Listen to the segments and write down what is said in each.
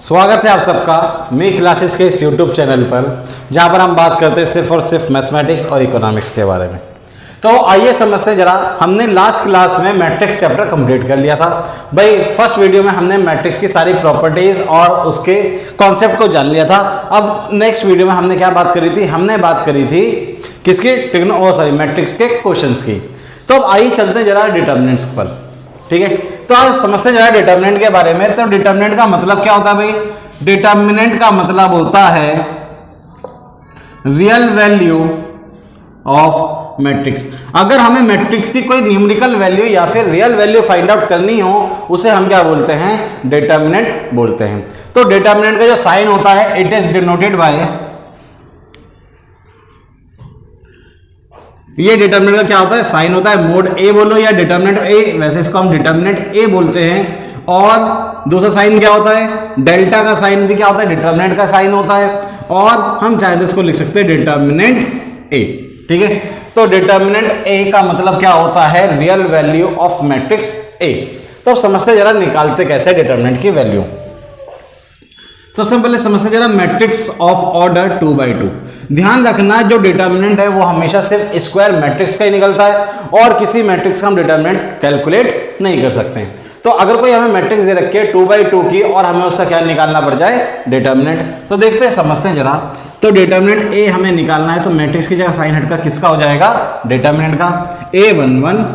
स्वागत है आप सबका मी क्लासेस के इस यूट्यूब चैनल पर, जहां पर हम बात करते हैं सिर्फ और सिर्फ मैथमेटिक्स और इकोनॉमिक्स के बारे में। तो आइए समझते हैं जरा। हमने लास्ट क्लास में मैट्रिक्स चैप्टर कंप्लीट कर लिया था भाई। फर्स्ट वीडियो में हमने मैट्रिक्स की सारी प्रॉपर्टीज और उसके कॉन्सेप्ट को जान लिया था। अब नेक्स्ट वीडियो में हमने क्या बात करी थी? हमने बात करी थी किसकी? मैट्रिक्स के क्वेश्चंस की। तो अब आइए चलते हैं जरा डिटर्मिनेंट्स पर, ठीक है। तो आज समझते हैं जरा डिटर्मिनेंट के बारे में। तो डिटर्मिनेंट का मतलब क्या होता है भाई? डिटर्मिनेंट का मतलब होता है रियल वैल्यू ऑफ मैट्रिक्स। अगर हमें मैट्रिक्स की कोई न्यूमेरिकल वैल्यू या फिर रियल वैल्यू फाइंड आउट करनी हो, उसे हम क्या बोलते हैं? डिटर्मिनेंट बोलते हैं। तो डिटर्मिनेंट का जो साइन होता है, इट इज डिनोटेड बाय, ये डिटर्मिनेंट का क्या होता है? साइन होता है। मोड ए बोलो या डिटर्मिनेंट ए, वैसे इसको हम डिटर्मिनेंट ए बोलते हैं। और दूसरा साइन क्या होता है? डेल्टा का साइन भी क्या होता है? डिटर्मिनेंट का साइन होता है। और हम चाहे तो इसको लिख सकते हैं डिटर्मिनेंट ए, ठीक है। तो डिटर्मिनेंट ए का मतलब क्या होता है? Real value of matrix A. तो अब समझते जरा निकालते कैसे डिटर्मिनेंट की वैल्यू। सबसे पहले समझते जरा मैट्रिक्स ऑफ ऑर्डर 2x2। ध्यान रखना, जो डिटर्मिनेंट है वो हमेशा सिर्फ स्क्वायर मैट्रिक्स का ही निकलता है और किसी मैट्रिक्स का हम डिटर्मिनेंट कैलकुलेट नहीं कर सकते हैं। तो अगर कोई हमें मैट्रिक्स दे रखी है 2x2 की और हमें उसका क्या निकालना पड़ जाए? डिटर्मिनेंट। तो देखते हैं, समझते हैं जरा। तो डिटर्मिनेंट ए हमें निकालना है, तो मैट्रिक्स की जगह साइन हटकर किसका हो जाएगा? डिटर्मिनेंट का। a11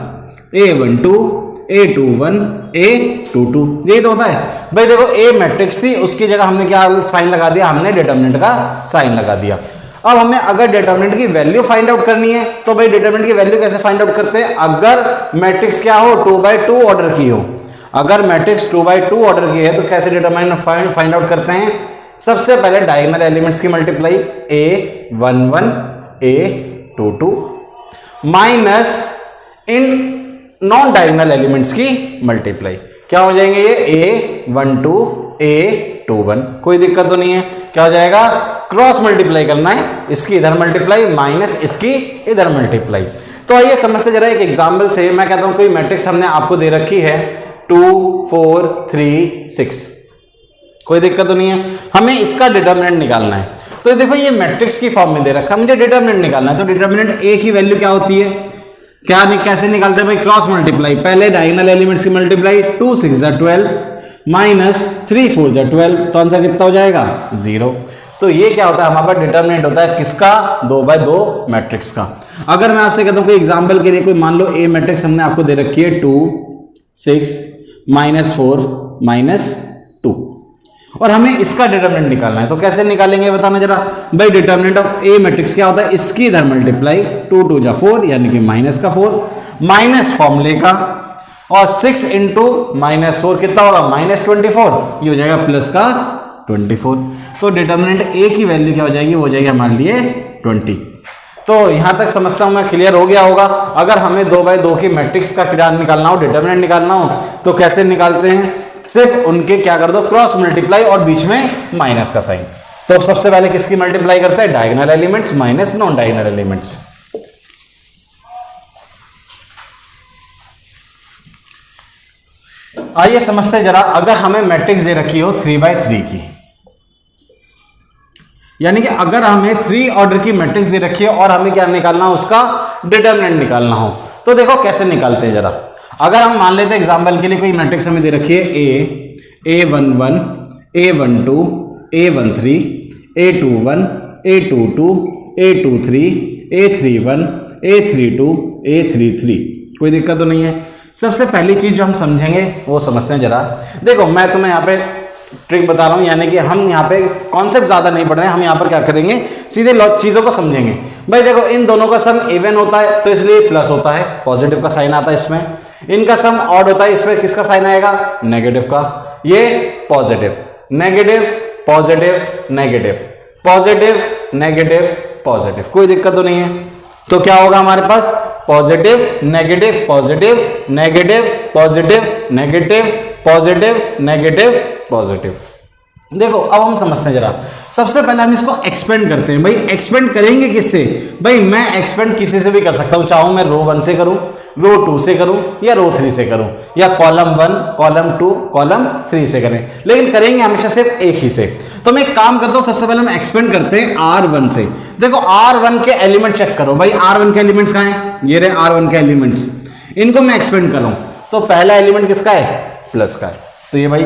a12 a21 a22, यही तो होता है भाई। देखो ए मैट्रिक्स थी, उसकी जगह हमने क्या साइन लगा दिया? हमने डिटर्मिनेंट का साइन लगा दिया। अब हमें अगर डिटर्मिनेंट की वैल्यू फाइंड आउट करनी है, तो भाई डिटर्मिनेंट की वैल्यू कैसे फाइंड आउट करते हैं? अगर मैट्रिक्स क्या हो? 2x2 ऑर्डर की हो। अगर मैट्रिक्स 2x2 ऑर्डर की है तो कैसे डिटर्मिनेंट फाइंड आउट करते हैं? सबसे पहले डायगोनल एलिमेंट्स की multiply, a11 a22 minus in non diagonal elements की मल्टीप्लाई। क्या हो जाएंगे ये? a12 a21। कोई दिक्कत तो नहीं है। क्या हो जाएगा? क्रॉस मल्टीप्लाई करना है, इसकी इधर मल्टीप्लाई माइनस इसकी इधर मल्टीप्लाई। तो आइए समझते जरा एक एग्जांपल से। मैं कहता हूं कोई मैट्रिक्स हमने आपको दे रखी है 2 4 3 6। कोई दिक्कत तो नहीं है। हमें इसका डिटर्मिनेंट निकालना है। तो देखो ये मैट्रिक्स की फॉर्म में दे रखा है, मुझे डिटर्मिनेंट निकालना है। तो डिटर्मिनेंट ए की वैल्यू क्या होती है? कैसे निकालते हैं भाई? Cross multiply. पहले डायगोनल एलिमेंट्स की मल्टीप्लाई, 2 6 12 माइनस 3 4 12, तो आंसर कितना हो जाएगा? 0। तो ये क्या होता है? हमारे पास डिटर्मिनेंट होता है किसका? 2x2 मैट्रिक्स का। अगर मैं आपसे कहता हूं कोई एग्जांपल के लिए, कोई मान लो ए मैट्रिक्स हमने आपको दे रखी है 2 6 -4 -2 और हमें इसका डिटर्मिनेंट निकालना है। तो कैसे निकालेंगे बताना जरा भाई। डिटर्मिनेंट ऑफ ए मैट्रिक्स क्या होता है? इसकी इधर मल्टीप्लाई, 2 2 जा 4 यानी कि माइनस का 4 माइनस फॉर्मूले का, और 6 इंटू -4 कितना होगा? -24। ये हो जाएगा प्लस का 24। तो डिटर्मिनेंट ए की वैल्यू क्या हो जाएगी? वो हो जाएगी हमारे लिए 20। तो यहां तक समझता हूं मैं क्लियर हो गया होगा। अगर हमें 2x2 की मैट्रिक्स का क्या निकालना हो? डिटर्मिनेंट निकालना हो, तो कैसे निकालते हैं? सिर्फ उनके क्या कर दो? क्रॉस मल्टीप्लाई और बीच में माइनस का साइन। तो अब सबसे पहले किसकी मल्टीप्लाई करते हैं? Diagonal elements minus non diagonal elements. आइए समझते हैं जरा। अगर हमें मैट्रिक्स दे रखी हो 3x3 की, यानी कि अगर हमें 3 ऑर्डर की मैट्रिक्स दे रखी है और हमें क्या निकालना हो? उसका डिटर्मिनेंट निकालना हो, तो देखो कैसे निकालते हैं जरा। अगर हम मान लेते हैं एग्जांपल के लिए कोई मैट्रिक्स हमें दे रखी है a11 a12 a13 a21 a22 a23 a31 a32 a33। कोई दिक्कत तो नहीं है। सबसे पहली चीज जो हम समझेंगे वो समझते हैं जरा। देखो मैं तुम्हें यहाँ पे ट्रिक बता रहा हूं, यानी कि हम यहाँ पे कॉन्सेप्ट ज्यादा नहीं पढ़ रहे हैं। हम यहाँ पर क्या करेंगे? सीधे चीजों को समझेंगे भाई। देखो इन दोनों का सम इवन होता है तो इसलिए प्लस होता है, पॉजिटिव का साइन आता है इसमें। इनका सम ऑड होता है, इसमें किसका साइन आएगा? नेगेटिव का। ये positive negative positive negative positive negative positive. कोई दिक्कत तो नहीं है। तो क्या होगा हमारे पास? Positive negative positive negative positive negative positive negative positive. देखो अब हम समझते हैं जरा। सबसे पहले हम इसको एक्सपेंड करते हैं। भाई एक्सपेंड करेंगे किससे? भाई मैं एक्सपेंड किसी से भी कर सकता हूं, चाहूं मैं रो 1 से करूं, रो 2 से करूं या रो 3 से करूं, या कॉलम 1 कॉलम 2 कॉलम 3 से करें, लेकिन करेंगे हमेशा सिर्फ एक ही से। तो मैं एक काम करता हूं, सबसे पहले हम एक्सपेंड करते हैं R1 से। देखो R1 के एलिमेंट चेक करो भाई, R1 के एलिमेंट्स कहां हैं? ये रहे R1 के एलिमेंट्स, इनको मैं एक्सपेंड कर रहा हूं। तो पहला एलिमेंट किसका है? प्लस का है। तो ये भाई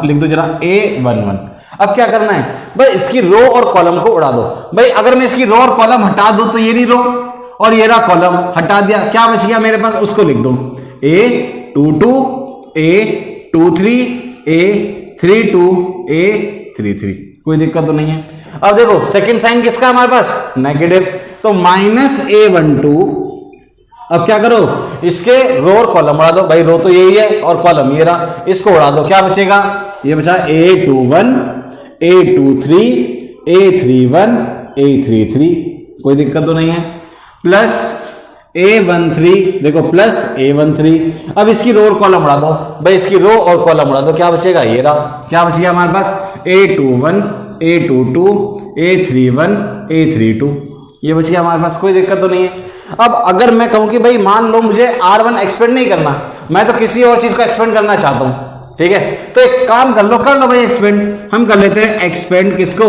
लिख दो जरा A11। अब क्या करना है भाई, इसकी रो और कॉलम को उड़ा दो। भाई अगर मैं इसकी रो और कॉलम हटा दूं तो ये रही रो और ये रहा कॉलम, हटा दिया, क्या बच गया मेरे पास? उसको लिख दो A22 A23 A32 A33। कोई दिक्कत तो नहीं है। अब देखो सेकंड साइन किसका हमारे पास? नेगेटिव। तो -A12। अब क्या करो, इसके रो और कॉलम उड़ा दो। भाई रो तो यही है और कॉलम ये रहा, इसको उड़ा दो, क्या बचेगा? ये बचा A21 A23 A31 A33। कोई दिक्कत तो नहीं है। प्लस A13, देखो प्लस A13। अब इसकी रो और कॉलम उड़ा दो। भाई इसकी रो और कॉलम उड़ा दो, क्या बचेगा? ये रहा, क्या बच गया हमारे पास? A21 A22 A31 A32। ये बच गया हमारे पास, कोई दिक्कत तो नहीं है। अब अगर मैं कहूं कि भाई मान लो मुझे R1 एक्सपेंड नहीं करना, मैं तो किसी और चीज को एक्सपेंड करना चाहता हूं, ठीक है, तो एक काम कर लो भाई एक्सपेंड। हम कर लेते हैं एक्सपेंड किसको?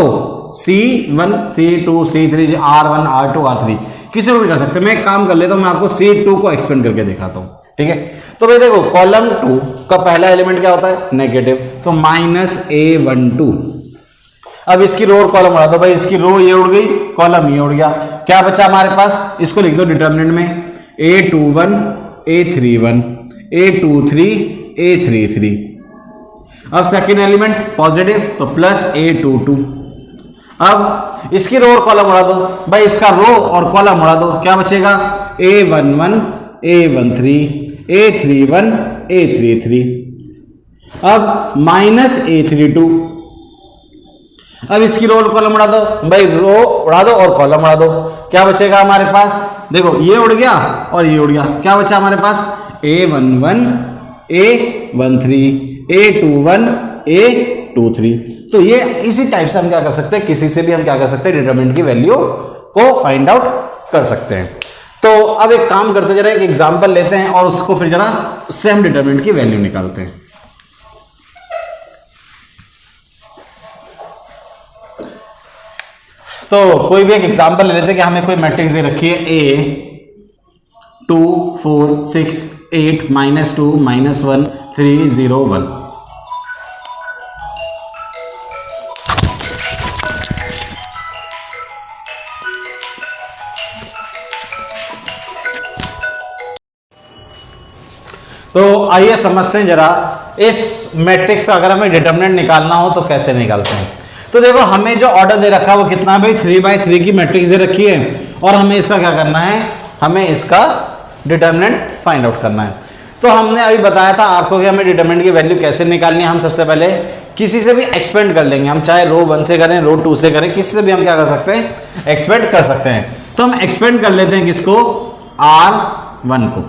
C1 C2 C3 R1 R2 R3, किसी को भी कर सकते हैं। मैं एक काम कर लेता हूं, मैं आपको C2 को एक्सपेंड करके दिखाता हूं, ठीक है। तो भाई देखो कॉलम 2 का पहला एलिमेंट क्या होता है? नेगेटिव। तो -A12। अब इसकी रो और कॉलम उड़ा दो। भाई इसकी रो ये उड़ गई, कॉलम ये उड़ गया, क्या बचा हमारे पास? इसको लिख दो डिटरमिनेंट में A21 A31 A23 A33। अब सेकेंड एलिमेंट पॉजिटिव, तो प्लस A22। अब इसकी रो और कॉलम उड़ा दो। भाई इसका रो और कॉलम उड़ा दो, क्या बचेगा? A11 A13 A31 A33। अब -A32। अब इसकी रो और कॉलम उड़ा दो। भाई रो उड़ा दो और कॉलम उड़ा दो, क्या बचेगा हमारे पास? देखो ये उड़ गया और ये उड़ गया, क्या बचा हमारे पास? A11 A13 A21 A23। तो ये इसी टाइप से हम क्या कर सकते हैं, किसी से भी हम क्या कर सकते हैं, डिटरमिनेंट की वैल्यू को फाइंड आउट कर सकते हैं। तो अब एक काम करते जरा, एक एग्जांपल लेते हैं और उसको फिर जरा उससे हम डिटरमिनेंट की वैल्यू निकालते हैं। तो कोई भी एक एग्जांपल ले लेते हैं कि हमें कोई मैट्रिक्स दे रखी है A2 4 6 8 -2 -1 3 0 1। तो आइए समझते हैं जरा इस मैट्रिक्स का अगर हमें डिटरमिनेंट निकालना हो तो कैसे निकालते हैं। तो देखो हमें जो ऑर्डर दे रखा है वो कितना है भाई? 3/3 की मैट्रिक्स दे रखी है और हमें इसका क्या करना है? हमें इसका डिटरमिनेंट फाइंड आउट करना है। तो हमने अभी बताया था आपको कि हमें डिटरमिनेंट की वैल्यू कैसे निकालनी है। हम सबसे पहले किसी से भी एक्सपेंड कर लेंगे, हम चाहे रो 1 से करें रो 2 से करें, किसी से भी हम क्या कर सकते हैं? एक्सपेंड कर सकते हैं। तो हम एक्सपेंड कर लेते हैं किसको? R1 को।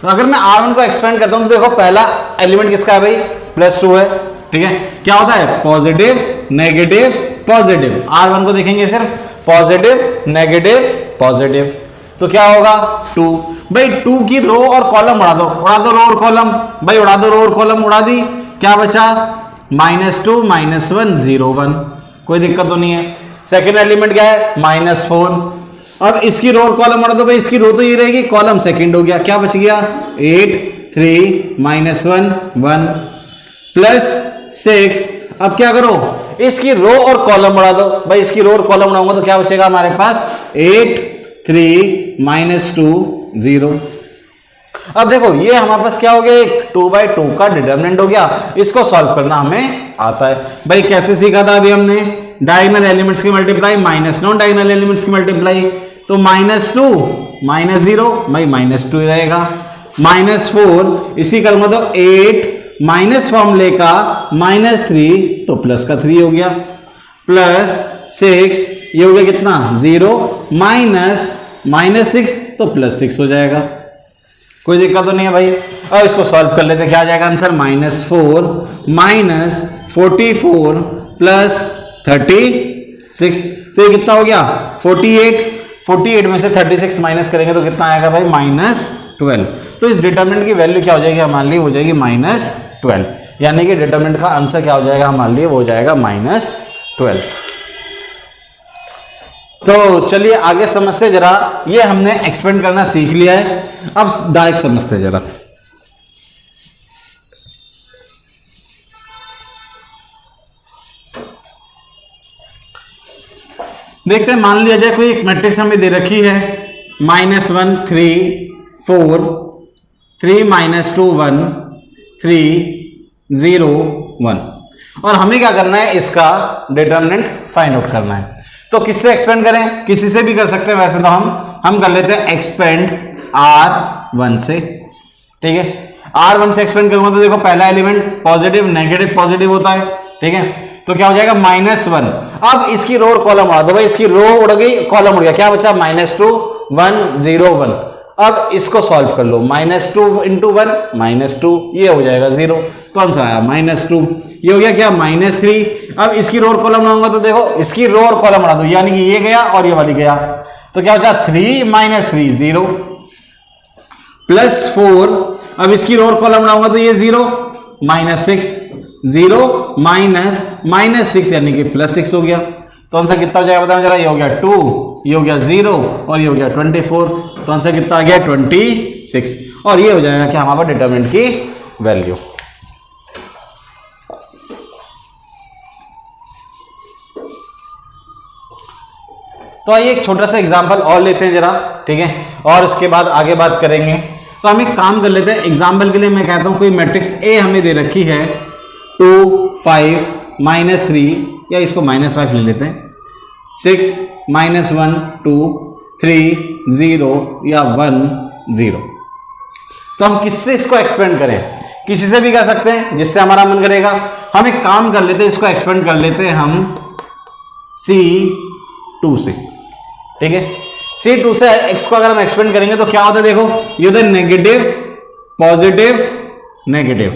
तो अगर मैं R1 को एक्सपेंड करता हूं तो देखो पहला एलिमेंट किसका है भाई? +2 है, ठीक है। क्या होता है? Positive negative positive. R1 को देखेंगे सिर्फ पॉजिटिव नेगेटिव पॉजिटिव, तो क्या होगा? 2। भाई 2 की रो और कॉलम उड़ा दो रो और कॉलम। भाई उड़ा दो रो और कॉलम, उड़ा दी, क्या बचा? -2 -1 0 1। कोई दिक्कत तो नहीं है। सेकेंड एलिमेंट क्या है? -4। अब इसकी रो और कॉलम उड़ा दो। भाई इसकी रो तो ये रहेगी, कॉलम सेकेंड हो गया, क्या बच गया? 8 3 -1 1 +6। अब क्या करो? इसकी रो और कॉलम उड़ा दो। भाई इसकी रो और कॉलम उड़ाऊंगा तो क्या बचेगा हमारे पास? 8 3 -2 0। अब देखो ये हमारे पास क्या हो गया? एक 2/2 का डिटरमिनेंट हो गया। इसको सॉल्व करना हमें आता है। भाई कैसे सीखा था अभी हमने? डायगोनल एलिमेंट्स की multiply minus non diagonal elements की मल्टीप्लाई। तो -2 -0 भाई -2 ही रहेगा। -4 इसी का मतलब 8 माइनस फॉर्मूले का -3 तो प्लस का 3 हो गया, +6 ये हो गया कितना? 0 -6 तो +6 हो जाएगा। कोई दिक्कत तो नहीं है भाई। अब इसको सॉल्व कर लेते, क्या आ जाएगा आंसर? -4 -44 प्लस 36, तो ये कितना हो गया 48 में से 36 माइनस करेंगे तो कितना आएगा भाई -12। तो इस डिटरमिनेंट की वैल्यू क्या हो जाएगी हमारे लिए, हो जाएगी -12, यानी कि डिटरमिनेंट का आंसर क्या हो जाएगा हमारे लिए, वो हो जाएगा -12। तो चलिए आगे समझते जरा, ये हमने एक्सपेंड करना सीख लिया है, अब डायरेक्ट समझते जरा। देखते हैं, मान लिया जाए कोई एक मैट्रिक्स हमें दे रखी है -1 3 4 3 -2 1 3 0 1, और हमें क्या करना है, इसका डिटरमिनेंट फाइंड आउट करना है। तो किससे एक्सपेंड करें, किसी से भी कर सकते हैं, वैसे तो हम कर लेते हैं एक्सपेंड R1 से, ठीक है। R1 से एक्सपेंड करूंगा तो देखो पहला एलिमेंट पॉजिटिव नेगेटिव पॉजिटिव होता है, ठीक है। तो क्या हो जाएगा -1। अब इसकी रो और कॉलम उड़ा दो भाई, इसकी रो उड़ गई कॉलम उड़ गया, क्या बचा -2 1 0 1। अब इसको सॉल्व कर लो, -2 × 1 -2, ये हो जाएगा 0, तो आंसर आया -2। ये हो गया क्या -3। अब इसकी रो और कॉलम उड़ाऊंगा तो देखो इसकी रो और कॉलम उड़ा दो, यानी कि ये गया और ये वाली गया, तो क्या बचा 3 -3 0 +4। अब इसकी रो और कॉलम उड़ाऊंगा तो ये 0 -6 0 -6 यानी कि +6 हो गया, तो आंसर कितना हो जाएगा बताओ जरा, ये हो गया 2, ये हो गया 0 और ये हो गया 24, तो आंसर कितना आ गया 26, और ये हो जाएगा क्या हमारा डिटरमिनेंट की वैल्यू। तो आइए एक छोटा सा एग्जांपल और लेते हैं जरा, ठीक है, और इसके बाद आगे बात करेंगे। तो हम एक काम कर लेते हैं, एग्जांपल के लिए मैं कहता हूं कोई मैट्रिक्स ए हमें दे रखी है 2 5 -3, या इसको -5 ले लेते हैं, 6 -1 2 3 0 या 1 0। तो हम किससे इसको एक्सपेंड करें, किसी से भी कर सकते हैं जिससे हमारा मन करेगा। हम एक काम कर लेते हैं, इसको एक्सपेंड कर लेते हैं हम C2 से, ठीक है। C2 से x को अगर हम एक्सपेंड करेंगे तो क्या होता है, देखो ये होता है नेगेटिव पॉजिटिव नेगेटिव,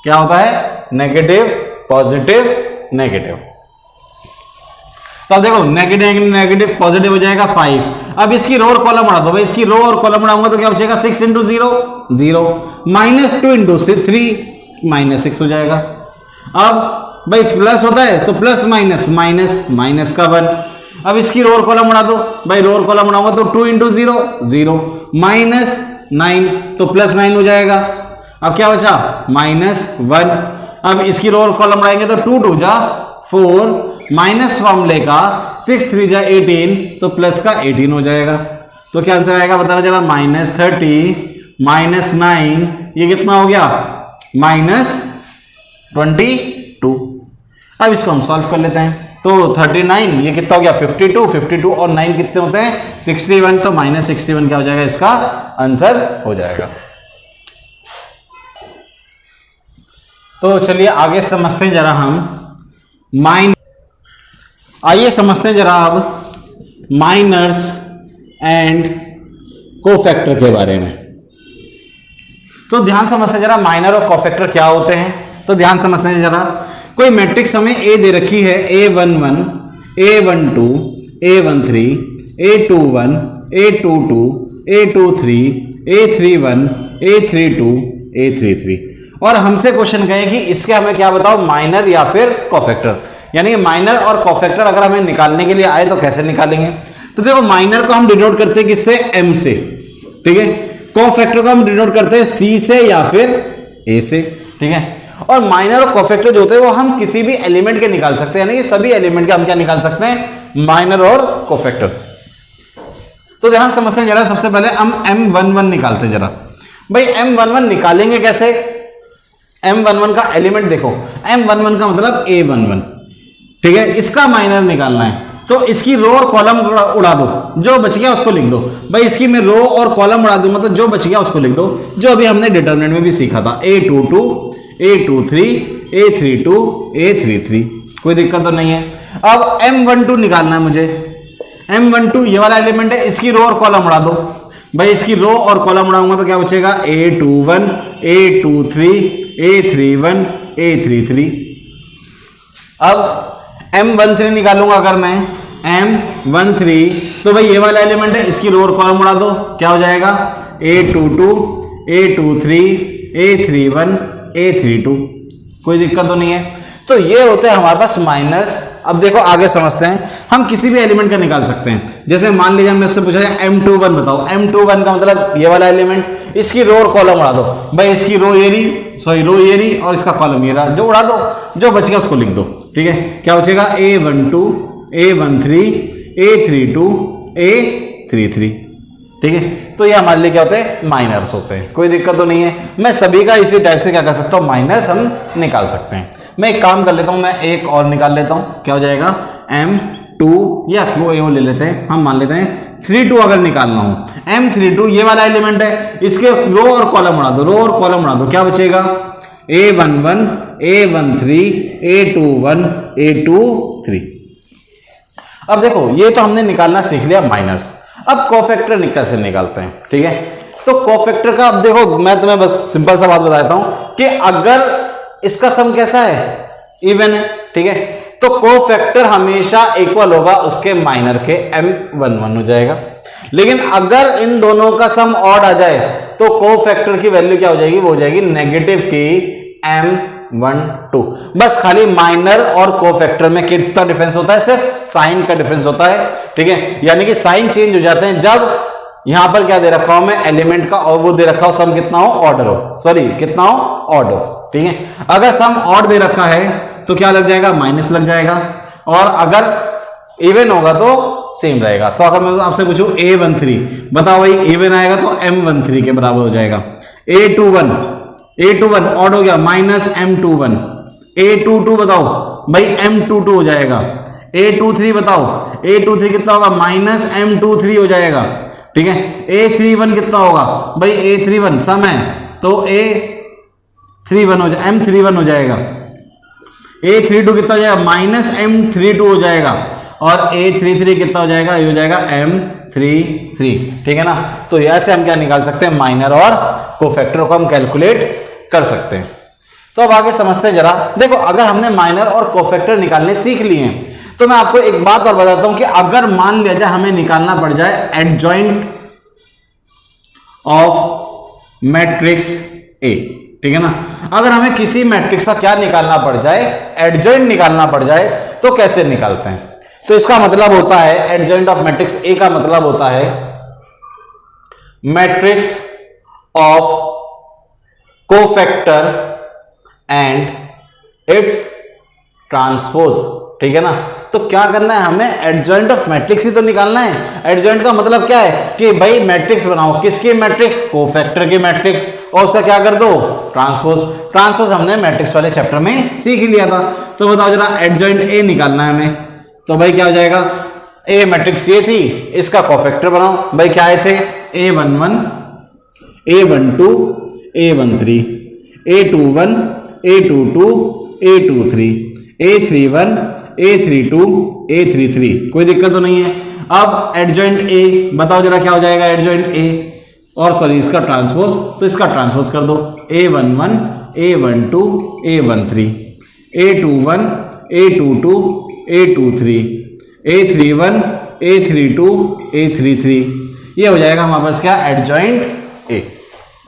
क्या होता है नेगेटिव पॉजिटिव नेगेटिव। तो अब देखो नेगेटिव नेगेटिव पॉजिटिव हो जाएगा 5। अब इसकी रो और कॉलम उड़ा दो भाई, इसकी रो और कॉलम उड़ाऊंगा तो क्या बचेगा 6 × 0 0 -2 × 3 -6 हो जाएगा। अब भाई प्लस होता है तो प्लस माइनस का 1। अब इसकी रो और कॉलम उड़ा दो भाई, रो और कॉलम उड़ाऊंगा तो 2 × 0 0 -9 तो +9 हो जाएगा। अब क्या बचा -1। अब इसकी रो और कॉलम उड़ाएंगे तो 2 2 जा 4 माइनस फॉर्मूले का 6 3 जा 18 तो प्लस का 18 हो जाएगा। तो क्या आंसर आएगा बताना जरा, -30 -9, ये कितना हो गया -22। अब इसको हम सॉल्व कर लेते हैं, तो 39 ये कितना हो गया 52 और 9 कितने होते हैं 61, तो -61 क्या हो जाएगा, इसका आंसर हो जाएगा। तो चलिए आगे समझते हैं जरा हम आइए समझते हैं जरा अब माइनर्स एंड कोफैक्टर के बारे में। तो ध्यान समझते हैं जरा माइनर और कोफैक्टर क्या होते हैं। तो ध्यान समझते हैं जरा, कोई मैट्रिक्स हमें ए दे रखी है A11 A12 A13 A21 A22 A23 A31 A32 A33, और हमसे क्वेश्चन कहे कि इसके हमें क्या बताओ माइनर या फिर कोफैक्टर। यानी माइनर और कोफैक्टर अगर हमें निकालने के लिए आए तो कैसे निकालेंगे। तो देखो माइनर को हम डिनोट करते हैं किससे, M से, ठीक है। कोफैक्टर को हम डिनोट करते हैं C से या फिर A से, ठीक है। और माइनर और कोफैक्टर जो होते हैं वो हम किसी भी एलिमेंट के निकाल सकते हैं, यानी कि सभी एलिमेंट के हम क्या निकाल सकते हैं, माइनर और कोफैक्टर। तो ध्यान समझते हैं जरा, सबसे पहले हम M11 निकालते हैं जरा। भाई M11 निकालेंगे कैसे, M11 का एलिमेंट देखो, M11 का मतलब A11, ठीक है। इसका माइनर निकालना है तो इसकी रो और कॉलम उड़ा दो, जो बच गया उसको लिख दो। भाई इसकी मैं रो और कॉलम उड़ा दूंगा तो जो बच गया उसको लिख दो, जो अभी हमने डिटरमिनेंट में भी सीखा था, A22 A23 A32 A33, कोई दिक्कत तो नहीं है। अब M12 निकालना है मुझे, M12 ये वाला एलिमेंट है, इसकी रो और कॉलम उड़ा दो। भाई इसकी रो और कॉलम उड़ाऊंगा तो क्या बचेगा, A21 A23 A31 A33, अब M13 निकालूंगा अगर मैं M13, तो भाई ये वाला एलिमेंट है, इसकी लोअर कॉलम उड़ा दो, क्या हो जाएगा A22, A23, A31, A32, कोई दिक्कत तो नहीं है। तो ये होते हैं हमारे पास माइनर्स। अब देखो आगे समझते हैं, हम किसी भी एलिमेंट का निकाल सकते हैं। जैसे मान लीजिए मैं उससे पूछा जाए M21 बताओ, M21 का मतलब ये वाला एलिमेंट, इसकी रो और कॉलम उड़ा दो भाई, इसकी रो ये रही और इसका कॉलम ये रहा, जो उड़ा दो, जो बच गया उसको लिख दो, ठीक है। क्या बचेगा A12, A13, A32, A33, ठीक है। तो ये हमारे लिए क्या होते हैं, माइनर्स होते हैं, कोई दिक्कत तो नहीं है। मैं सभी का इसी टाइप से क्या कर सकता हूँ, माइनर्स हम निकाल सकते हैं। मैं एक काम कर लेता हूं, मैं एक और निकाल लेता हूं, क्या हो जाएगा M2 या वो ले लेते हैं, हम मान लेते हैं 32 अगर निकालना हो, M32 ये वाला एलिमेंट है, इसके रो और कॉलम उड़ा दो, क्या बचेगा A11, A13, A21, A23। अब देखो ये तो हमने निकालना सीख लिया माइनर्स। अब कोफैक्टर कैसे निकालते हैं, ठीक है। तो कोफैक्टर का अब देखो मैं तुम्हें बस सिंपल सा बात बताता हूं कि अगर इसका सम कैसा है, इवन है, ठीक है, तो कोफैक्टर हमेशा इक्वल होगा उसके माइनर के M11 हो जाएगा। लेकिन अगर इन दोनों का सम ऑड आ जाए तो कोफैक्टर की वैल्यू क्या हो जाएगी, वो हो जाएगी नेगेटिव की M12। बस खाली माइनर और कोफैक्टर में कितना डिफरेंस होता है, सिर्फ साइन का डिफरेंस होता है, ठीक है। यानी कि साइन चेंज हो जाते हैं जब यहां पर क्या दे रखा हो मैं एलिमेंट का, और वो दे रखा हो सम कितना हो, ऑर्डर हो, सॉरी कितना हो, ऑड हो, ठीक है। अगर सम ऑड दे रखा है तो क्या लग जाएगा, माइनस लग जाएगा, और अगर इवन होगा तो सेम रहेगा। तो अगर मैं आपसे पूछूं A13 बताओ भाई, इवन आएगा तो M13 के बराबर हो जाएगा। A21 ऑड हो गया, माइनस M21। A22 बताओ भाई, M22 हो जाएगा। A23 बताओ, A23 कितना होगा, माइनस M23 हो जाएगा, ठीक है। A31 कितना होगा भाई, A31 सम है तो A31 हो जाएगा, M31 हो जाएगा। A32 कितना हो जाएगा, माइनस M32 हो जाएगा, और A33 कितना हो जाएगा, ये हो जाएगा M33, ठीक है ना। तो ऐसे हम क्या निकाल सकते हैं, माइनर और कोफैक्टर को हम कैलकुलेट कर सकते हैं। तो अब आगे समझते हैं जरा। देखो अगर हमने माइनर और कोफैक्टर निकालने सीख लिए हैं तो मैं आपको एक बात और बताता हूं कि अगर मान लिया जाए हमें निकालना पड़ जाए एडजॉइंट ऑफ मैट्रिक्स ए, ठीक है ना। अगर हमें किसी मैट्रिक्स का क्या निकालना पड़ जाए, एडजॉइंट निकालना पड़ जाए, तो कैसे निकालते हैं। तो इसका मतलब होता है एडजॉइंट ऑफ मैट्रिक्स ए का मतलब होता है matrix of cofactor and it's transpose, ठीक है ना। तो क्या करना है हमें, एडजॉइंट ऑफ मैट्रिक्स ही तो निकालना है। एडजॉइंट का मतलब क्या है कि भाई मैट्रिक्स बनाओ, किसकी मैट्रिक्स, कोफैक्टर की मैट्रिक्स, और उसका क्या कर दो, ट्रांसपोज। ट्रांसपोज हमने मैट्रिक्स वाले चैप्टर में सीख ही लिया था। तो बताओ जरा एडजॉइंट ए निकालना है हमें, तो भाई क्या हो जाएगा, ए मैट्रिक्स ये थी, इसका कोफैक्टर बनाओ। भाई क्या आए थे, A11, A12, A13, A21, A22, A23, A31, A32, A33, कोई दिक्कत तो नहीं है। अब एडजॉइंट ए बताओ जरा क्या हो जाएगा, एडजॉइंट ए और सॉरी इसका ट्रांसपोज, तो इसका ट्रांसपोज कर दो, A11, A12, A13, A21, A22, A23, A31, A32, A33, ये हो जाएगा हमारे पास क्या, एडजॉइंट ए।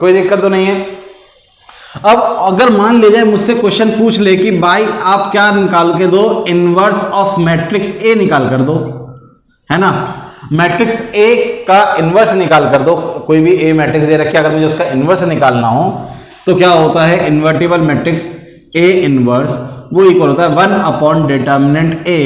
कोई दिक्कत तो नहीं है। अब अगर मान ले जाए मुझसे क्वेश्चन पूछ ले कि भाई आप क्या निकाल के दो, इनवर्स ऑफ मैट्रिक्स ए निकाल कर दो, है ना। मैट्रिक्स ए का इनवर्स निकाल कर दो, कोई भी ए मैट्रिक्स दे रखी है, अगर मुझे उसका इनवर्स निकालना हो तो क्या होता है, इन्वर्टिबल मैट्रिक्स ए इनवर्स वो इक्वल होता है 1 upon determinant A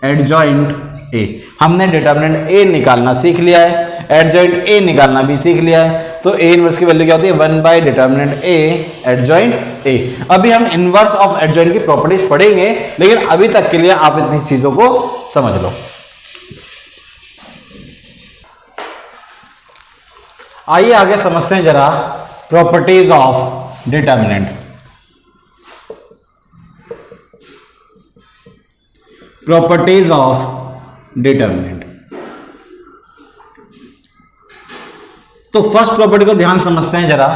adjoint A. हमने डिटर्मिनेंट ए निकालना सीख लिया है, एडजॉइंट ए निकालना भी सीख लिया है। तो ए इनवर्स की वैल्यू क्या होती है, 1 bye determinant A adjoint A. अभी हम इनवर्स ऑफ एडजॉइंट की प्रॉपर्टीज पढ़ेंगे, लेकिन अभी तक के लिए आप इतनी चीजों को समझ लो। आइए आगे समझते हैं जरा properties of determinant. Properties of determinant. तो फर्स्ट प्रॉपर्टी को ध्यान समझते हैं जरा।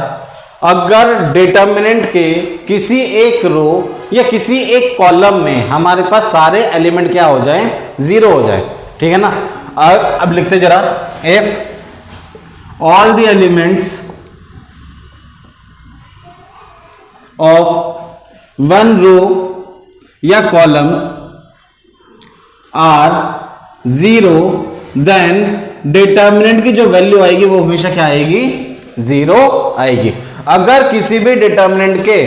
अगर डिटर्मिनेंट के किसी एक रो या किसी एक कॉलम में हमारे पास सारे एलिमेंट क्या हो जाएं, जीरो हो जाए, ठीक है ना। अब लिखते जरा, if all the elements of one row या columns are zero, then determinant की जो वैल्यू आएगी वो हमेशा क्या आएगी, जीरो आएगी। अगर किसी भी डिटर्मिनेंट के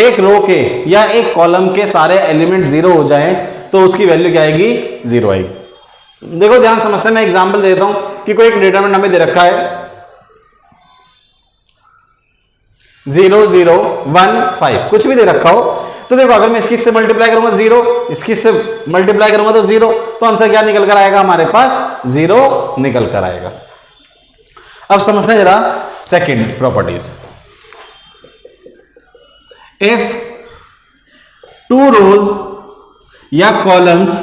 एक रो के या एक कॉलम के सारे एलिमेंट जीरो हो जाएं तो उसकी वैल्यू क्या आएगी, जीरो आएगी। देखो ध्यान समझते हैं, मैं एग्जांपल देता हूं कि कोई एक डिटर्मिनेंट हमें दे रखा है 0 0 1 5, कुछ भी दे रखा हो, तो देखो अगर मैं इसकी से मल्टीप्लाई करूंगा जीरो, इसकी से मल्टीप्लाई करूंगा तो जीरो, तो आंसर क्या निकल कर आएगा, हमारे पास जीरो निकल कर आएगा। अब समझते हैं जरा second properties. If two rows या कॉलम्स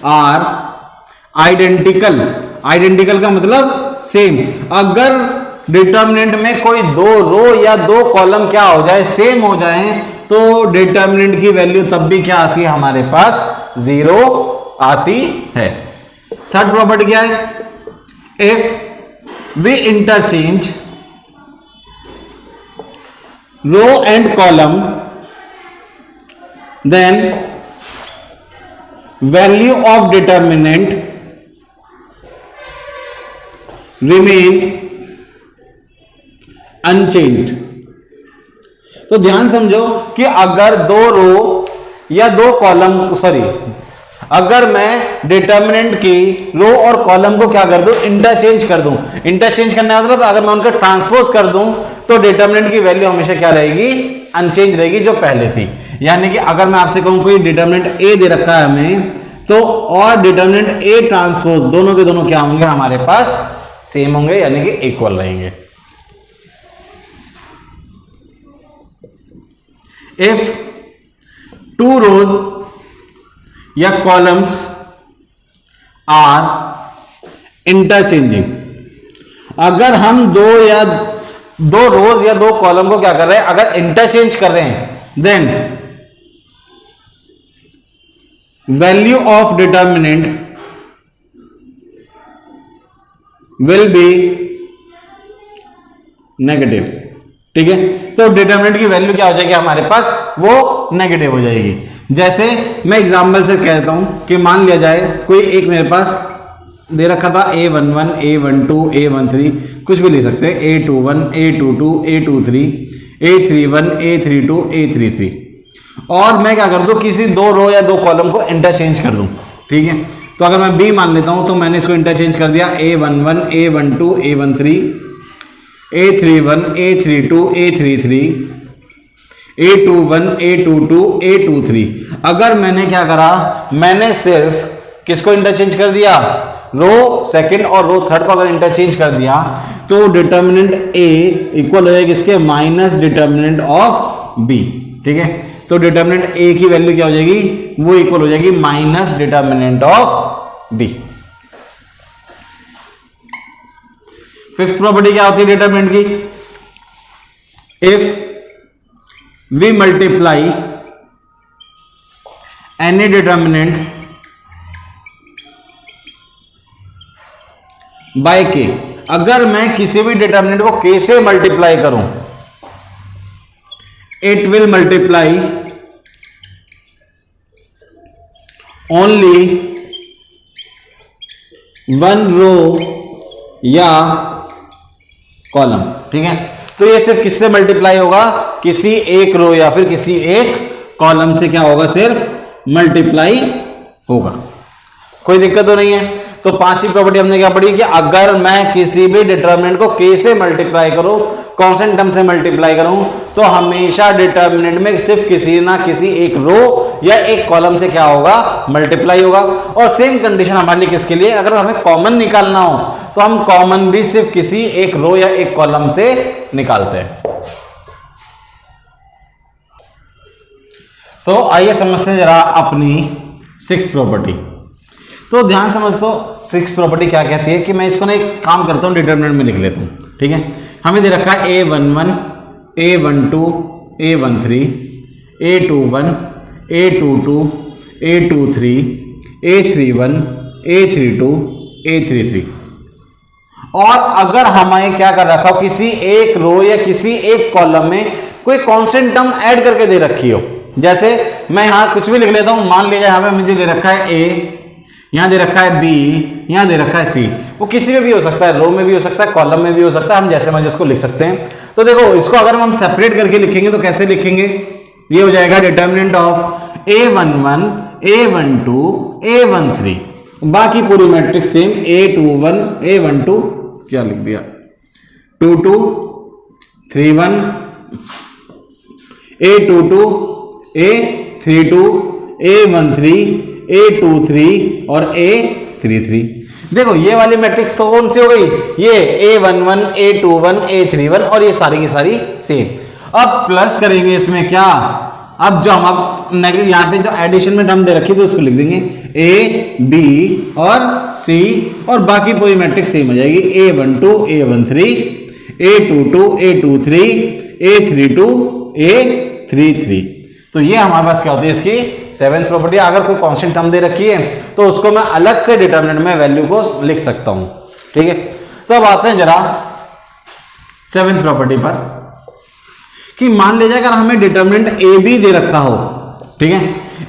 आर आइडेंटिकल, आइडेंटिकल का मतलब सेम, अगर डिटर्मिनेंट में कोई दो रो या दो कॉलम क्या हो जाए, सेम हो जाए, तो डिटर्मिनेंट की वैल्यू तब भी क्या आती है, हमारे पास जीरो आती है। थर्ड प्रॉपर्टी क्या है, if we interchange row and column, then value of determinant remains unchanged। तो ध्यान समझो कि अगर दो रो या दो कॉलम, सॉरी, अगर मैं डिटर्मिनेंट की रो और कॉलम को क्या कर दूं, इंटरचेंज कर दूं। इंटरचेंज करने का मतलब अगर मैं उनका ट्रांसपोज कर दूं तो डिटर्मिनेंट की वैल्यू हमेशा क्या रहेगी, अनचेंज रहेगी जो पहले थी। यानी कि अगर मैं आपसे कहूं कोई डिटर्मिनेंट ए दे रखा है हमें, तो और डिटर्मिनेंट ए ट्रांसपोज दोनों के दोनों क्या होंगे, हमारे पास सेम होंगे, यानी कि इक्वल रहेंगे। इफ टू रोज या कॉलम्स आर इंटरचेंजिंग, अगर हम दो रोज या दो कॉलम को क्या कर रहे हैं, अगर इंटरचेंज कर रहे हैं, then value of determinant will be negative. ठीक है, तो डिटर्मिनेंट की वैल्यू क्या हो जाएगी, हमारे पास वो नेगेटिव हो जाएगी। जैसे मैं एग्जांपल से कहता हूं कि मान लिया जाए कोई एक मेरे पास दे रखा था A11 A12 A13, कुछ भी ले सकते हैं, A21 A22 A23 A31 A32 A33, और मैं क्या कर दूं, किसी दो रो या दो कॉलम को इंटरचेंज कर दूं। ठीक है, तो अगर मैं B मान लेता हूं तो मैंने इसको इंटरचेंज कर दिया, A11 A12 A13 A31 A32 A33 A21 A22 A23। अगर मैंने क्या करा, मैंने सिर्फ किसको इंटरचेंज कर दिया, रो सेकंड और रो थर्ड को अगर इंटरचेंज कर दिया, तो डिटर्मिनेंट A इक्वल हो जाएगी इसके माइनस डिटर्मिनेंट ऑफ B। ठीक है, तो डिटर्मिनेंट A की वैल्यू क्या हो जाएगी, वो इक्वल हो जाएगी minus determinant of B। Fifth property क्या होती है डिटर्मिनेंट की, if we multiply any determinant by k, अगर मैं किसी भी डिटर्मिनेंट को k से मल्टीप्लाई करूं, it will multiply only one row या कॉलम। ठीक है, तो ये सिर्फ किससे मल्टीप्लाई होगा, किसी एक रो या फिर किसी एक कॉलम से क्या होगा, सिर्फ मल्टीप्लाई होगा। कोई दिक्कत तो नहीं है। तो पांचवी प्रॉपर्टी हमने क्या पढ़ी कि अगर मैं किसी भी डिटर्मिनेंट को k से मल्टीप्लाई करूं, कांस्टेंट टर्म से मल्टीप्लाई करूं, तो हमेशा डिटर्मिनेंट में सिर्फ किसी ना किसी एक रो या एक कॉलम से क्या होगा, मल्टीप्लाई होगा। और सेम कंडीशन हमारे लिए किसके लिए, अगर हमें कॉमन निकालना हो तो हम कॉमन भी सिर्फ किसी एक रो या एक कॉलम से निकालते हैं। तो आइए समझते हैं जरा अपनी सिक्स्थ प्रॉपर्टी। तो ध्यान समझ, तो सिक्स्थ प्रॉपर्टी क्या कहती है कि मैं इसको ना एक काम करता हूं, डिटर्मिनेंट में लिख लेता हूं। ठीक है, हमें दे रखा है A11, A12, A13, A21, A22, A23, A31, A32, A33। और अगर हमें क्या कर रखा हो, किसी एक रो या किसी एक कॉलम में कोई कांस्टेंट टर्म ऐड करके दे रखी हो, जैसे मैं यहां कुछ भी लिख लेता हूं, मान लीजिए यहां पे मुझे दे रखा है A, यहां दे रखा है B, यहां दे रखा है C, वो किसी में भी हो सकता है, रो में भी हो सकता है, कॉलम में भी हो सकता है, हम जैसे मर्जी इसको लिख सकते हैं। तो देखो इसको अगर हम सेपरेट करके लिखेंगे तो कैसे लिखेंगे, ये हो जाएगा determinant of A11, A12, A13, बाकी पूरी मैट्रिक्स सेम, A21, A12, क्या लिख दिया, 22, 31, A22, A32, A13, A23 और A33। देखो ये वाली मैट्रिक्स तो कौन सी हो गई, ये A11, A21, A31 और ये सारी की सारी सेम। अब प्लस करेंगे इसमें क्या, अब जो हम अब नेगेटिव यहाँ पे जो एडिशन में टर्म दे रखी थी उसको लिख देंगे A, B और C, और बाकी पूरी मैट्रिक्स सेम हो जाएगी, A12, A13, A22, A23, A32, A33। तो ये हमारे पास क्या होती है इसकी सेवेंथ प्रॉपर्टी। अगर कोई कांस्टेंट टर्म दे रखी है तो उसको मैं अलग से डिटरमिनेंट में वैल्यू को लिख सकता हूं, ठीक है। तो अब आते हैं जरा सेवेंथ प्रॉपर्टी पर, कि मान लीजिए अगर हमें डिटरमिनेंट ए बी दे रखा हो, ठीक है,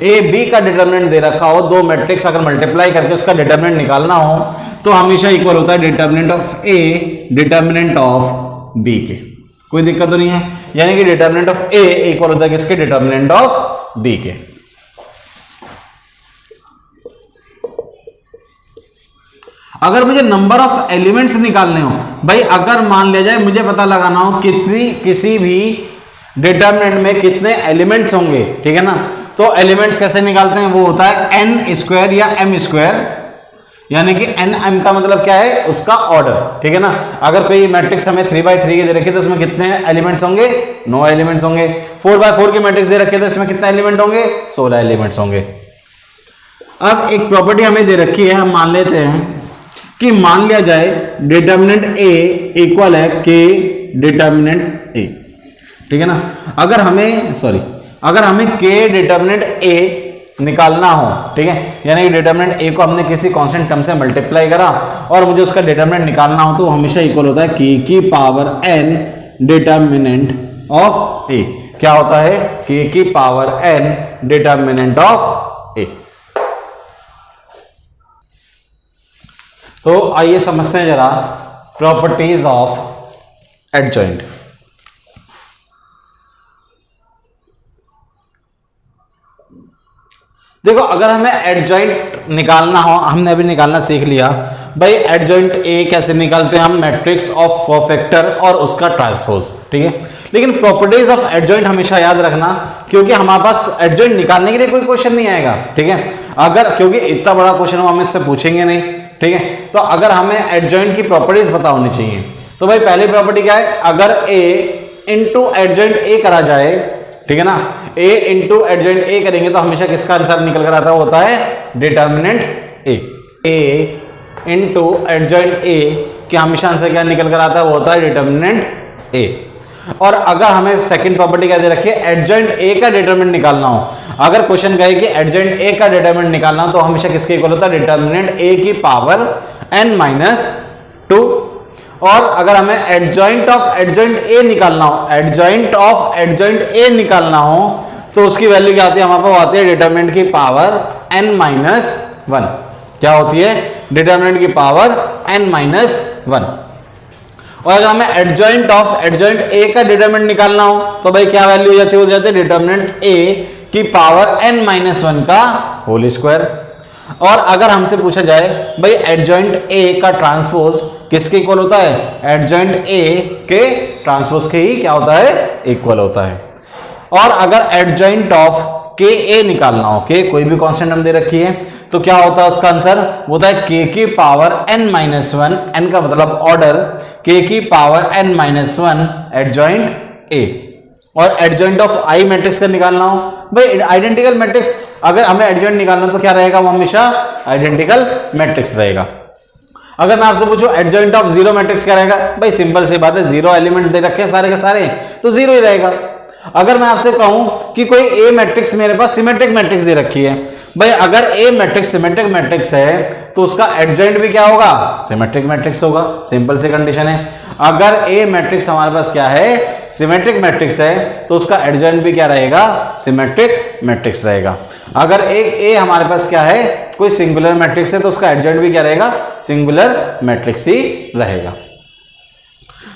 ए बी का डिटरमिनेंट दे रखा हो, दो मैट्रिक्स अगर मल्टीप्लाई करके उसका डिटरमिनेंट निकालना हो तो हमेशा इक्वल होता है determinant of A determinant of B के, कोई दिक्कत तो नहीं है। यानी कि डिटरमिनेंट ऑफ ए इक्वल होता है किसके, डिटरमिनेंट ऑफ बी के। अगर मुझे नंबर ऑफ एलिमेंट्स निकालने हो, भाई अगर मान लिया जाए मुझे पता लगाना हो किसी भी डिटरमिनेंट में कितने एलिमेंट्स होंगे, ठीक है ना, तो एलिमेंट्स कैसे निकालते हैं, वो होता है n स्क्वायर या m स्क्वायर, यानी कि n m का मतलब क्या है, उसका ऑर्डर, ठीक है ना। अगर कोई मैट्रिक्स हमें 3x3 की दे रखी है तो उसमें कितने एलिमेंट्स होंगे, 9 एलिमेंट्स होंगे। 4x4 की मैट्रिक्स दे रखी है तो इसमें कितने एलिमेंट होंगे, 16 एलिमेंट्स होंगे। अब एक प्रॉपर्टी हमें दे रखी है, हम मान लेते हैं कि मान लिया जाए डिटरमिनेंट ए इक्वल है के डिटरमिनेंट ए, ठीक है ना। अगर हमें के डिटरमिनेंट ए निकालना हो, ठीक है, यानी कि डिटरमिनेंट ए को हमने किसी कांस्टेंट टर्म से मल्टीप्लाई करा और मुझे उसका डिटरमिनेंट निकालना हो तो हमेशा इक्वल होता है के की पावर एन डिटरमिनेंट ऑफ ए। क्या होता है, के की पावर एन डिटरमिनेंट ऑफ ए। तो आइए समझते हैं जरा प्रॉपर्टीज ऑफ एडजॉइंट। देखो अगर हमें एडजॉइंट निकालना हो, हमने अभी निकालना सीख लिया भाई एडजॉइंट ए कैसे निकालते हैं हम, मैट्रिक्स ऑफ कोफैक्टर और उसका ट्रांसपोज, ठीक है। लेकिन प्रॉपर्टीज ऑफ एडजॉइंट हमेशा याद रखना, क्योंकि हमारे पास एडजॉइंट निकालने के लिए कोई क्वेश्चन नहीं आएगा, ठीक है। अगर क्योंकि इतना बड़ा क्वेश्चन हम इससे पूछेंगे नहीं, ठीक है। तो अगर हमें एडजॉइंट की प्रॉपर्टीज पता होनी चाहिए, तो भाई पहली प्रॉपर्टी क्या है, अगर ए इंटू एडजॉइंट ए करा जाए, ठीक है ना, ए इंटू एडजॉइंट ए करेंगे तो हमेशा किसका आंसर निकल कर आता है, होता है determinant A. A into adjoint A कि हमेशा आंसर क्या निकल कर आता है, वो होता है डिटरमिनेंट ए। और अगर हमें सेकंड प्रॉपर्टी क्या दे रखी है, एडजॉइंट ए का डिटरमिनेंट निकालना हो, अगर क्वेश्चन कहे कि एडजॉइंट ए का डिटरमिनेंट निकालना हो तो हमेशा किसके इक्वल होता है, डिटरमिनेंट ए की पावर n-2। और अगर हमें एडजॉइंट ऑफ एडजॉइंट ए निकालना हो, एडजॉइंट ऑफ एडजॉइंट ए निकालना हो तो उसकी वैल्यू क्या आती है, हमारे पास आती है डिटरमिनेंट की पावर n-1। क्या होती है, डिटरमिनेंट की पावर n-1। और अगर हमें एडजॉइंट ऑफ एडजॉइंट ए का डिटरमिनेंट निकालना हो तो भाई क्या वैल्यू हो जाती है, हो जाती है डिटरमिनेंट ए की पावर n-1 का होल स्क्वायर। और अगर हमसे पूछा जाए भाई एडजॉइंट ए का ट्रांसपोज किसके इक्वल होता है, एडजॉइंट ए के ट्रांसपोज के ही क्या होता है, इक्वल होता है। और अगर एडजॉइंट ऑफ के ए निकालना हो, के कोई भी कांस्टेंट हम दे रखी है, तो क्या होता है उसका आंसर, वो होता है के की पावर n-1, n का मतलब ऑर्डर, के की पावर n-1 एडजॉइंट ए। और एडजॉइंट ऑफ आई मैट्रिक्स का निकालना हो, भाई आइडेंटिकल मैट्रिक्स अगर हमें एडजॉइंट निकालना तो क्या रहेगा, वो हमेशा आइडेंटिकल मैट्रिक्स रहेगा। अगर मैं आपसे पूछूं एडजॉइंट ऑफ जीरो मैट्रिक्स क्या रहेगा, भाई सिंपल सी बात है, जीरो एलिमेंट दे रखे हैं सारे के सारे, तो जीरो ही रहेगा। अगर मैं आपसे कहूं कि कोई ए मैट्रिक्स मेरे पास सिमेट्रिक मैट्रिक्स दे रखी है, भाई अगर ए मैट्रिक्स सिमेट्रिक मैट्रिक्स है तो उसका एडजॉइंट भी क्या होगा, सिमेट्रिक मैट्रिक्स होगा। सिंपल सी कंडीशन है। अगर ए मैट्रिक्स हमारे पास क्या है, सिमेट्रिक मैट्रिक्स है, तो उसका एडजॉइंट भी क्या रहेगा, सिमेट्रिक मैट्रिक्स रहेगा। अगर एक ए हमारे पास क्या है, कोई सिंगुलर मैट्रिक्स है, तो उसका एडजॉइंट भी क्या रहेगा, सिंगुलर मैट्रिक्स ही रहेगा।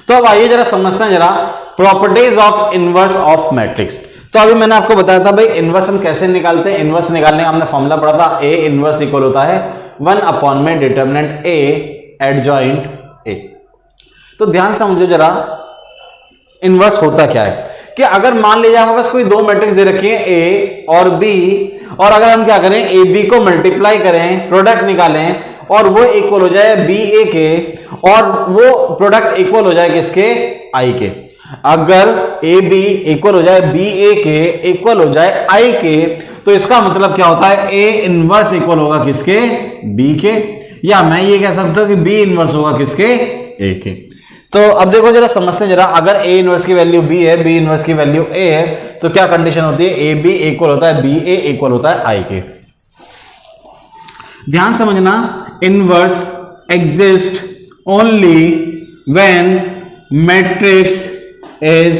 तो अब आइए जरा समझते हैं जरा properties of inverse of matrix. तो अभी मैंने आपको बताया था भाई इनवर्स हम कैसे निकालते हैं। इनवर्स निकालने का हमने फॉर्मूला पढ़ा था, ए इनवर्स इक्वल होता है 1 अपॉन में डिटरमिनेंट ए एडजॉइंट ए। तो ध्यान से समझो जरा इनवर्स होता क्या है, कि अगर मान लीजिए हमारे पास कोई दो मैट्रिक्स दे रखी है ए और बी, और अगर हम क्या करें, ए बी को मल्टीप्लाई करें, प्रोडक्ट निकालें और वो इक्वल हो जाए बी ए के, और वो प्रोडक्ट इक्वल हो जाए किसके, आई के। अगर ए बी इक्वल हो जाए बी ए के, इक्वल हो जाए आई के, तो इसका मतलब क्या होता है, ए इनवर्स इक्वल होगा किसके, बी के, या मैं ये कह सकता हूं कि बी इनवर्स होगा किसके, ए के। तो अब देखो जरा समझते हैं जरा, अगर ए इनवर्स की वैल्यू बी है, बी इनवर्स की वैल्यू ए है, तो क्या कंडीशन होती है, ए बी इक्वल होता है बी ए इक्वल होता है आई के। ध्यान समझना, inverse exist only when matrix is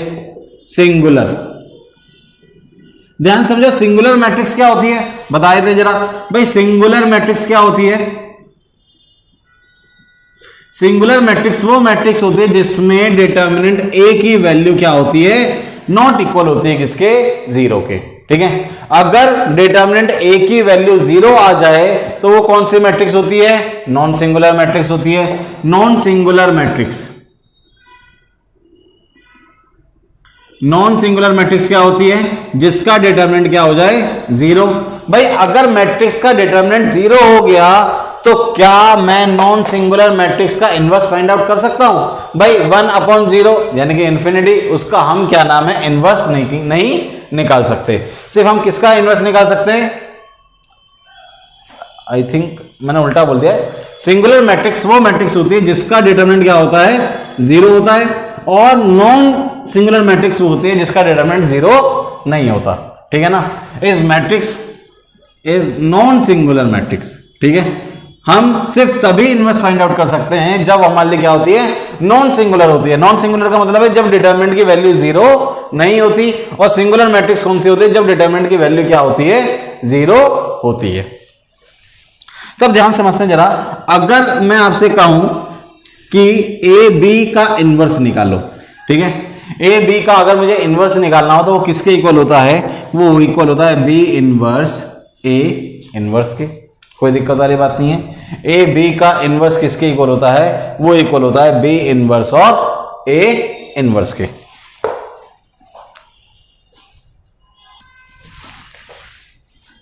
singular. ध्यान समझो, सिंगुलर मैट्रिक्स क्या होती है, बताए थे जरा भाई, सिंगुलर मैट्रिक्स क्या होती है। सिंगुलर मैट्रिक्स वो मैट्रिक्स होती है जिसमें डिटर्मिनेंट ए की वैल्यू क्या होती है, नॉट इक्वल होती है किसके, जीरो के। ठीक है, अगर डिटर्मिनेंट ए की वैल्यू जीरो आ जाए तो वो कौन सी मैट्रिक्स होती है, नॉन सिंगुलर मैट्रिक्स होती है। Non singular matrix, non singular matrix क्या होती है, जिसका डिटर्मिनेंट क्या हो जाए, जीरो। भाई अगर मैट्रिक्स का डिटर्मिनेंट जीरो हो गया तो क्या मैं नॉन सिंगुलर मैट्रिक्स का इनवर्स फाइंड आउट कर सकता हूं, भाई 1 अपॉन जीरो यानी कि इंफिनिटी, उसका हम क्या नाम है, इनवर्स नहीं निकाल सकते। सिर्फ हम किसका इनवर्स निकाल सकते हैं, आई थिंक मैंने उल्टा बोल दिया। सिंगुलर मैट्रिक्स वो मैट्रिक्स होती है जिसका डिटर्मिनेंट क्या होता है, जीरो होता है, और नॉन सिंगुलर मैट्रिक्स वो होती है जिसका डिटरमिनेंट जीरो नहीं होता। ठीक है ना, इस matrix is non singular matrix. ठीक है, हम सिर्फ तभी इनवर्स फाइंड आउट कर सकते हैं जब हमारे लिए क्या होती है, नॉन सिंगुलर होती है। नॉन सिंगुलर का मतलब है जब डिटरमिनेंट की वैल्यू जीरो नहीं होती, और सिंगुलर मैट्रिक्स कौन सी होती है, जब डिटरमिनेंट की वैल्यू क्या होती है, जीरो होती है। तब ध्यान समझते हैं जरा, अगर मैं आपसे कहूं कि ए बी का इनवर्स निकालो, ठीक है, ए बी का अगर मुझे इनवर्स निकालना हो तो वो किसके इक्वल होता है, वो इक्वल होता है बी इनवर्स ए इनवर्स के। कोई दिक्कत वाली बात नहीं है। ए बी का इनवर्स किसके इक्वल होता है, वो इक्वल होता है बी इनवर्स और ए इनवर्स के।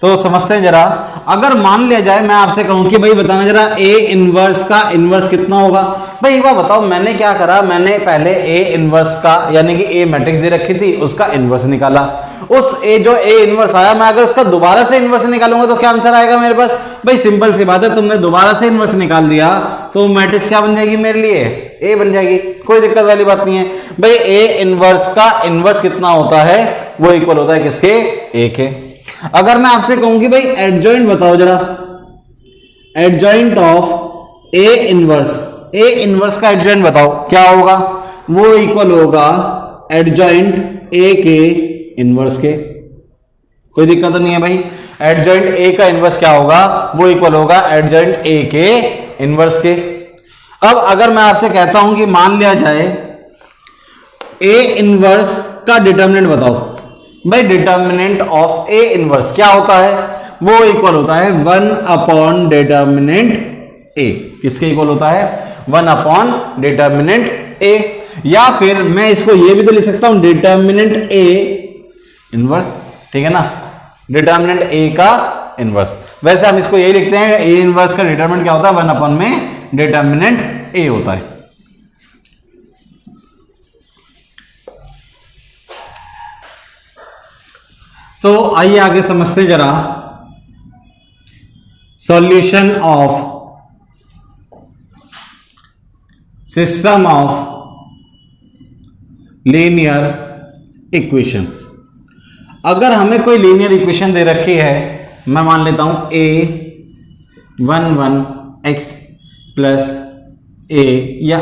तो समझते हैं जरा, अगर मान लिया जाए मैं आपसे कहूं कि भाई बताना जरा ए इनवर्स का इनवर्स कितना होगा। भाई एक बार बताओ, मैंने क्या करा, मैंने पहले ए इनवर्स का यानी कि ए मैट्रिक्स दे रखी थी, उसका इनवर्स निकाला। उस ए जो ए इनवर्स आया, मैं अगर उसका दोबारा से इनवर्स निकालूंगा तो क्या आंसर आएगा मेरे पास। भाई सिंपल सी बात है, तुमने दोबारा से इनवर्स निकाल दिया तो मैट्रिक्स क्या बन जाएगी मेरे लिए, ए बन जाएगी। कोई दिक्कत वाली बात नहीं है। भाई ए इनवर्स का इनवर्स कितना होता है, वो इक्वल होता है किसके, ए के। अगर मैं आपसे कहूं कि भाई एडजॉइंट बताओ जरा, adjoint of A inverse, A inverse का एडजॉइंट बताओ क्या होगा, वो इक्वल होगा एडजॉइंट ए के इनवर्स के। कोई दिक्कत नहीं है भाई, एडजॉइंट ए का इनवर्स क्या होगा, वो इक्वल होगा एडजॉइंट ए के इनवर्स के। अब अगर मैं आपसे कहता हूं कि मान लिया जाए ए इनवर्स का डिटर्मिनेंट बताओ, भाई डिटर्मिनेंट ऑफ ए इनवर्स क्या होता है, वो इक्वल होता है 1 अपॉन डिटर्मिनेंट ए। किसके इक्वल होता है, 1 अपॉन डिटर्मिनेंट ए। या फिर मैं इसको ये भी तो लिख सकता हूं, डिटर्मिनेंट ए इनवर्स। ठीक है ना, डिटर्मिनेंट ए का इनवर्स। वैसे हम इसको यही लिखते हैं, ए इनवर्स का डिटर्मिनेंट क्या होता है, 1 अपॉन में डिटर्मिनेंट ए होता है। तो आइए आगे समझते जरा solution of system of linear equations. अगर हमें कोई लीनियर इक्वेशन दे रखी है, मैं मान लेता हूं a11x प्लस a या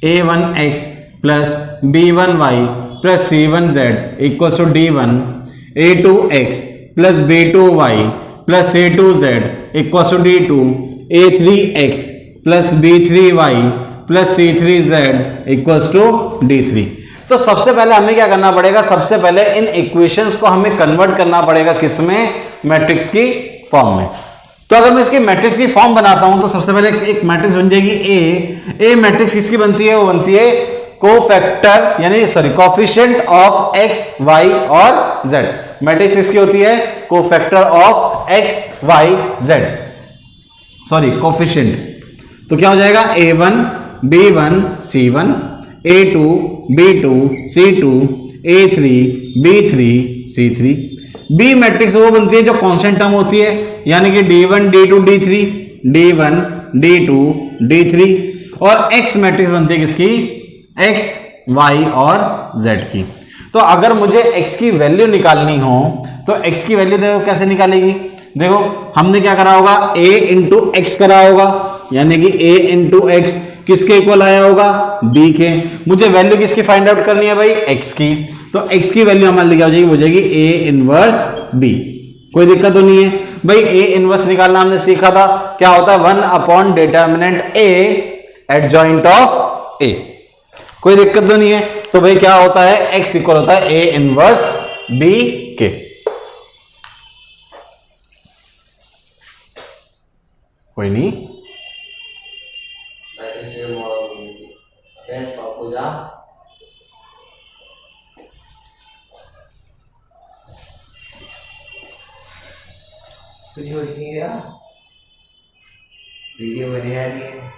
a1x plus b1y plus c1z equal to d1, a2x plus b2y plus c2z equal to d2, a3x plus b3y plus c3z equal to d3। तो सबसे पहले हमें क्या करना पड़ेगा, सबसे पहले इन इक्वेशंस को हमें कन्वर्ट करना पड़ेगा किसमें, मैट्रिक्स की फॉर्म में। तो अगर मैं इसकी मैट्रिक्स की फॉर्म बनाता हूं तो सबसे पहले एक मैट्रिक्स बन जाएगी ए मैट्रिक्स किसकी बनती है, वो बनती है कोफैक्टर यानी कोफिशिएंट ऑफ एक्स वाई और जेड। मैट्रिक्स किसकी होती है, cofactor of X Y Z, coefficient. तो क्या हो जाएगा, a1 b1 c1, a2 b2 c2, a3 b3 c3। B matrix वो बनती है जो कांस्टेंट टर्म होती है, यानी कि d1 d2 d3, d1 d2 d3। और x मैट्रिक्स बनती है किसकी, x y और z की। तो अगर मुझे x की वैल्यू निकालनी हो तो x की वैल्यू देखो कैसे निकालेगी, देखो हमने क्या करा होगा, a इंटू एक्स करा होगा, यानी कि a इंटू एक्स किसके इक्वल आया होगा, b के। मुझे वैल्यू किसकी फाइंड आउट करनी है भाई, x की। तो x की वैल्यू हमारे लिए हो जाएगी, a इनवर्स b। कोई दिक्कत तो नहीं है भाई, a इनवर्स निकालना हमने सीखा था, क्या होता है 1 upon determinant a adjoint of a। कोई दिक्कत तो नहीं है। तो भाई क्या होता है, x इक्वल होता है a इनवर्स b के। कोई नहीं, कुछ हो नहीं रहा, वीडियो बने आ रही है।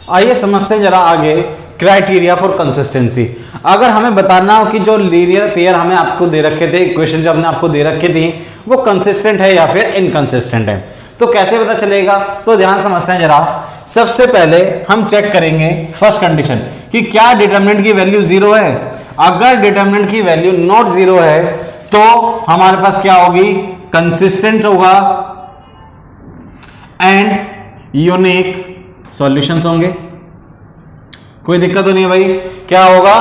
आइए समझते हैं जरा आगे क्राइटेरिया फॉर कंसिस्टेंसी। अगर हमें बताना हो कि जो लीनियर पेयर हमें आपको दे रखे थे, इक्वेशन जो हमने आपको दे रखी थी, वो कंसिस्टेंट है या फिर इनकंसिस्टेंट है, तो कैसे पता चलेगा। तो ध्यान समझते हैं जरा। सबसे पहले हम चेक करेंगे फर्स्ट कंडीशन कि क्या डिटरमिनेंट की वैल्यू जीरो है। अगर डिटरमिनेंट की वैल्यू नॉट जीरो है तो हमारे पास क्या होगी, कंसिस्टेंट होगा एंड यूनिक सॉल्यूशंस होंगे। कोई दिक्कत तो नहीं है भाई, क्या होगा,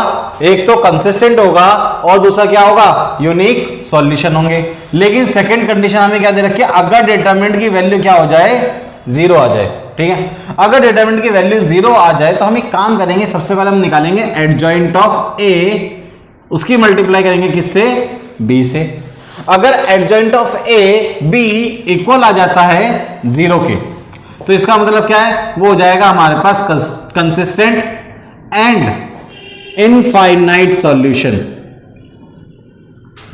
एक तो कंसिस्टेंट होगा और दूसरा क्या होगा, यूनिक सॉल्यूशन होंगे। लेकिन सेकंड कंडीशन हमें क्या दे रखी है, अगर डिटरमिनेंट की वैल्यू क्या हो जाए, जीरो आ जाए। ठीक है, अगर डिटरमिनेंट की वैल्यू जीरो आ जाए तो हम एक काम करेंगे, सबसे पहले हम निकालेंगे एडजॉइंट ऑफ ए, उसकी मल्टीप्लाई करेंगे किससे, बी से। अगर adjoint of A B equal आ जाता है जीरो के, तो इसका मतलब क्या है, वो हो जाएगा हमारे पास कंसिस्टेंट एंड इनफाइनाइट सॉल्यूशन।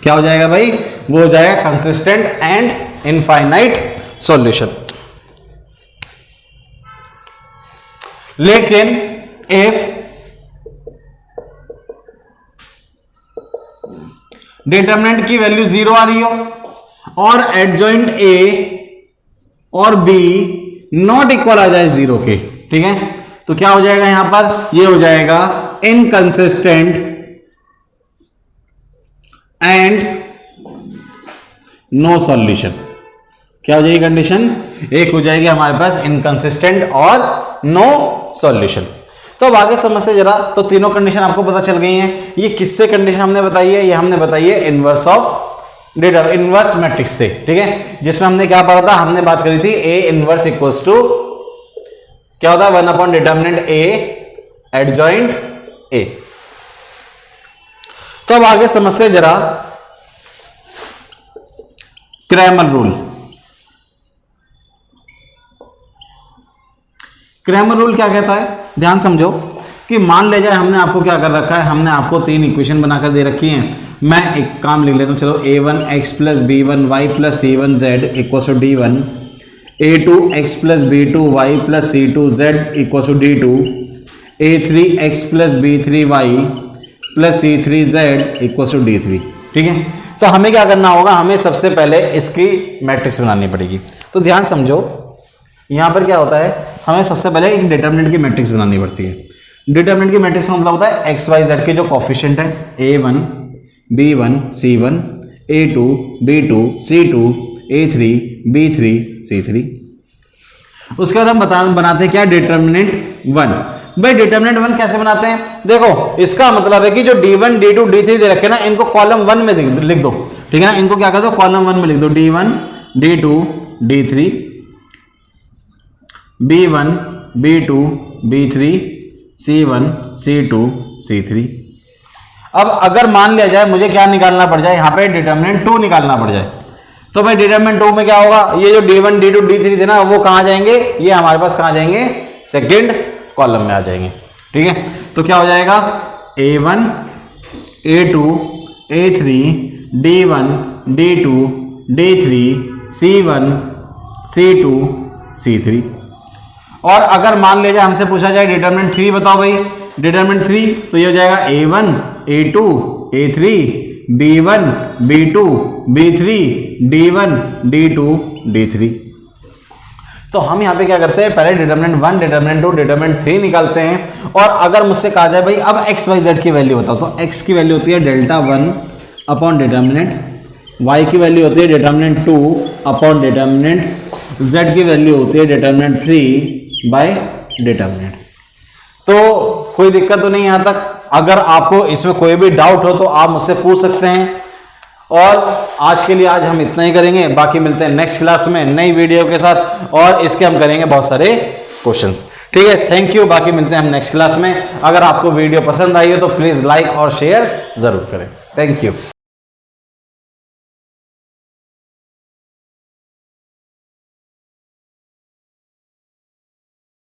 क्या हो जाएगा भाई, वो हो जाएगा कंसिस्टेंट एंड इनफाइनाइट सॉल्यूशन। लेकिन इफ डिटरमिनेंट की वैल्यू जीरो आ रही हो और एडजॉइंट ए और बी नॉट इक्वल आ जाए जीरो के, ठीक है, तो क्या हो जाएगा यहां पर, ये हो जाएगा इनकंसिस्टेंट एंड नो सॉल्यूशन। क्या हो जाएगी कंडीशन, एक हो जाएगी हमारे पास इनकंसिस्टेंट और नो सॉल्यूशन। तो अब आगे समझते जरा। तो तीनों कंडीशन आपको पता चल गई हैं। ये किससे कंडीशन हमने बताई है, ये हमने बताई है इनवर्स ऑफ इनवर्स मैट्रिक्स से। ठीक है, जिसमें हमने क्या पढ़ा था, हमने बात करी थी ए इनवर्स इक्वल्स टू क्या होता है, 1 upon determinant A adjoint A. तो अब आगे समझते जरा क्रैमर रूल। क्रैमर रूल क्या कहता है, ध्यान समझो कि मान ले जाए हमने आपको क्या कर रखा है, हमने आपको तीन इक्वेशन बनाकर दे रखी हैं। मैं एक काम लिख लेता हूं, चलो a1x plus b1y plus c1z equal to d1, a2x plus b2y plus c2z equal to d2, a3x plus b3y plus c3z equal to d3। ठीक है, तो हमें क्या करना होगा, हमें सबसे पहले इसकी मैट्रिक्स बनानी पड़ेगी। तो ध्यान समझो, यहां पर क्या होता है, हमें सबसे पहले एक डिटर्मिनेंट की मैट्रिक्स बनानी पड़ती है। डिटर्मिनेंट की मैट्रिक्स का मतलब होता है एक्स वाई जेड के जो कोफिशिएंट है A1 B1 C1 A2 B2 C2 A3 B3 C3। उसके बाद हम बनाते हैं क्या, डिटर्मिनेंट 1। भाई डिटर्मिनेंट 1 कैसे बनाते हैं, देखो इसका मतलब है कि जो D1 D2 D3 दे रखे ना, इनको कॉलम 1 में लिख दो, ठीक है ना, इनको क्या कर दो, कॉलम 1 में लिख दो, D1 D2 D3 B1 B2 B3 C1 C2 C3। अब अगर मान लिया जाए मुझे क्या निकालना पड़ जाए, यहां पे डिटर्मिनेंट 2 निकालना पड़ जाए, तो भाई डिटर्मिनेंट 2 में क्या होगा, ये जो D1 D2 D3 थे ना, वो कहां जाएंगे, ये हमारे पास कहां जाएंगे, सेकंड कॉलम में आ जाएंगे। ठीक है, तो क्या हो जाएगा, A1 A2 A3 D1 D2 D3 C1 C2 C3। और अगर मान लिया जाए हमसे पूछा जाए डिटर्मिनेंट 3 बताओ भाई, डिटर्मिनेंट 3 तो ये हो जाएगा A1 A2 A3 B1 B2 B3 D1 D2 D3। तो हम यहाँ पे क्या करते हैं, पहले डिटर्मिनेंट 1 डिटर्मिनेंट 2 डिटर्मिनेंट 3 निकालते हैं। और अगर मुझसे कहा जाए भाई अब एक्स वाई जेड की वैल्यू बताओ, तो एक्स की वैल्यू होती है डेल्टा 1 अपॉन डिटर्मिनेंट, वाई की वैल्यू होती है डिटर्मिनेंट 2 अपॉन डिटर्मिनेंट, जेड की वैल्यू होती है डिटर्मिनेंट 3 बाय डिटर्मिनेंट। तो कोई दिक्कत तो नहीं यहाँ तक। अगर आपको इसमें कोई भी डाउट हो तो आप मुझसे पूछ सकते हैं। और आज के लिए आज हम इतना ही करेंगे, बाकी मिलते हैं नेक्स्ट क्लास में नई वीडियो के साथ, और इसके हम करेंगे बहुत सारे क्वेश्चंस। ठीक है, थैंक यू, बाकी मिलते हैं हम नेक्स्ट क्लास में। अगर आपको वीडियो पसंद आई हो तो प्लीज लाइक और शेयर जरूर करें। Thank you.